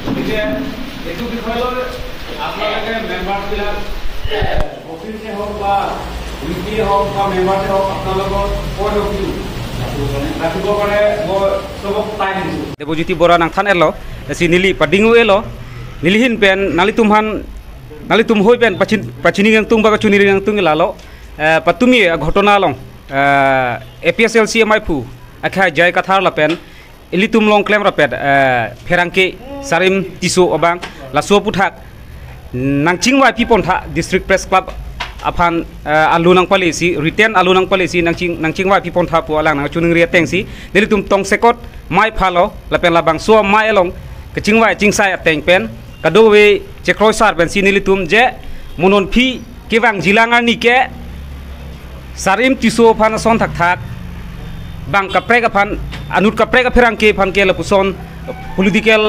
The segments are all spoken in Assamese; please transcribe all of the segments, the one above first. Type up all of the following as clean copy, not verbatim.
গতিকে এইটো বিষয়লৈ আপোনালোকে মেম্বাৰবিলাক অফিচে হওক বা উইকিয়ে হওক বা মেম্বাৰে হওক আপোনালোকৰ পইণ্ট অফ ভিউ ৰাখিব পাৰে মই সবক টাইম দিছো দেবজ্যোতি বৰা নাংথান এলো সি নীলি পাডিঙু এলো নীলিহিন পেন নালি তুম হই পেন পাচিনি গাং তুম বাga chuni gang tung lalo patumi ঘটনা লং APSLC মাইফু আখা জয় কথার লাপেন ইলিতুম লং ক্লেম রাপেট ফেরাংকে সারিম তিসু অবাং লাসো পুথাক নাংচিং ওয়াই পিপন থা ডিস্ট্রিক্ট প্রেস ক্লাব আফান আলু নাং পালিসি রিটেন আলু নাং পালিসি নাংচিং ওয়াই পিপন থা pu alang nang chuning ria tengsi dilitum tong sekot mai phalo lapen labang so mai along kaching wai ching sai ateng pen kadowe chekroi sar pen sinilitum je monon phi kewang jilangar ni ke sarim tiso phan son thak thak bang kapre ka phan anut kapre ka pherang ke phan ke lapuson political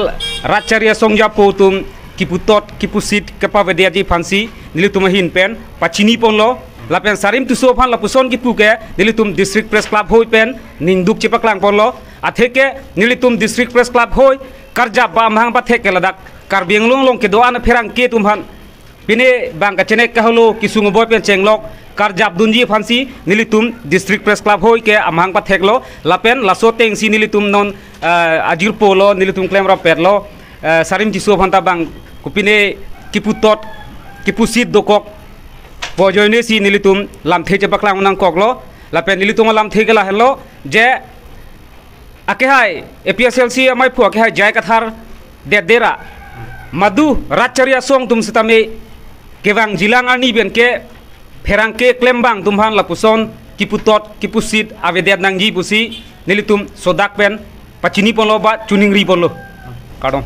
racharia songja potum kiputot kipusit kepawedia ji phansi nilitum hin pen pachini ponlo lapen sarim tiso phan lapuson kipuke nilitum district press club hoi pen ningduk chipaklang ponlo atheke nilitum district press club hoi karja ba mahang ba thek ladak karbiang long ke doan pherang ke tumhan pine bang ka chenek ka holo kisung boy pen chenglok karjab dunji phansi nilitum district press club hoi ke amhang pa theklo lapen laso teng si nilitum non ajir polo nilitum claim ra perlo sarim tiso phanta bang kupine kiputot kipusit dokok pojoine si nilitum lam the chepaklang nang koklo lapen nilitum lam the gela hello je ake hai APSLC amai phu ake hai jai kathar de dera madu racharia song tum sitame kewang jilang ani ben ke pherang ke klembang tumhan lapuson kiputot kipusit avediat nangji pusi nilitum sodak pen pachini ponlo ba chuning ri ponlo kadon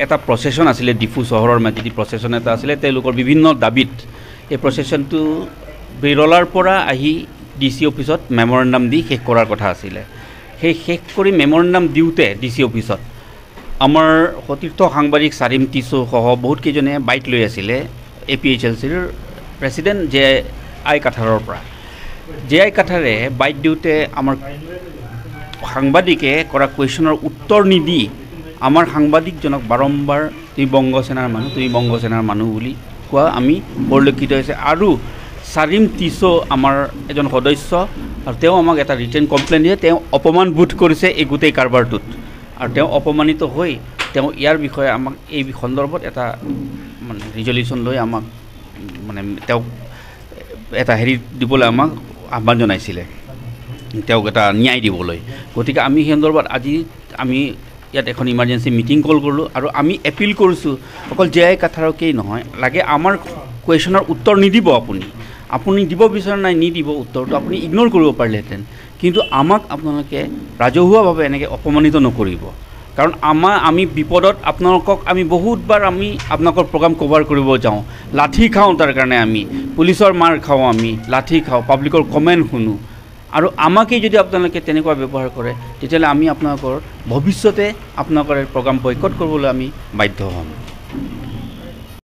এটা প্ৰচেছন আছিলে ডিফু চহৰৰ মাজেদি প্ৰচেছন এটা আছিলে তেওঁলোকৰ বিভিন্ন দাবীত এই প্ৰচেছনটো বিৰলাৰ পৰা আহি ডিচি অফিচত মেমৰেণ্ডাম দি শেষ কৰাৰ কথা আছিলে সেই শেষ কৰি মেমৰেণ্ডাম দিওঁতে ডিচি অফিচত আমাৰ সতীৰ্থ সাংবাদিক চাৰিম তিছো সহ বহুত কেইজনে বাইক লৈ আছিলে APHLCৰ প্ৰেচিডেণ্ট জে আই কাঠাৰৰ পৰা জে আই কাঠাৰে বাইক দিওঁতে আমাৰ সাংবাদিকে কৰা কুৱেশ্যনৰ উত্তৰ নিদি আমাৰ সাংবাদিকজনক বাৰম্বাৰ তুমি বংগসেনাৰ মানুহ বুলি কোৱা আমি পৰিলক্ষিত হৈছে আৰু চাৰিম তিছো আমাৰ এজন সদস্য আৰু তেওঁ আমাক এটা ৰিটেন কমপ্লেইন দিয়ে তেওঁ অপমান বোধ কৰিছে এই গোটেই কাৰবাৰটোত আৰু তেওঁ অপমানিত হৈ তেওঁ ইয়াৰ বিষয়ে আমাক এই সন্দৰ্ভত এটা মানে ৰিজলিউশ্যন লৈ আমাক মানে তেওঁক এটা হেৰি দিবলৈ আমাক আহ্বান জনাইছিলে তেওঁক এটা ন্যায় দিবলৈ গতিকে আমি সেই সন্দৰ্ভত আজি আমি ইয়াত এখন ইমাৰ্জেঞ্চি মিটিং কল কৰিলোঁ আৰু আমি এপিল কৰিছোঁ অকল জে আই কাঠাৰকেই নহয় লাগে আমাৰ কুৱেশ্যনৰ উত্তৰ নিদিব আপুনি দিব বিচৰা নাই নিদিব উত্তৰটো আপুনি ইগন'ৰ কৰিব পাৰিলেহেঁতেন কিন্তু আমাক আপোনালোকে ৰাজহুৱাভাৱে এনেকৈ অপমানিত নকৰিব কাৰণ আমি বিপদত আপোনালোকক আমি বহুতবাৰ আমি আপোনালোকৰ প্ৰগ্ৰাম কভাৰ কৰিব যাওঁ লাঠি খাওঁ তাৰ কাৰণে আমি পুলিচৰ মাৰ খাওঁ আমি লাঠি খাওঁ পাব্লিকৰ কমেণ্ট শুনো আৰু আমাকেই যদি আপোনালোকে তেনেকুৱা ব্যৱহাৰ কৰে তেতিয়াহ'লে আমি আপোনালোকৰ ভৱিষ্যতে আপোনালোকৰ প্ৰগ্ৰাম বয়কট কৰিবলৈ আমি বাধ্য হ'ম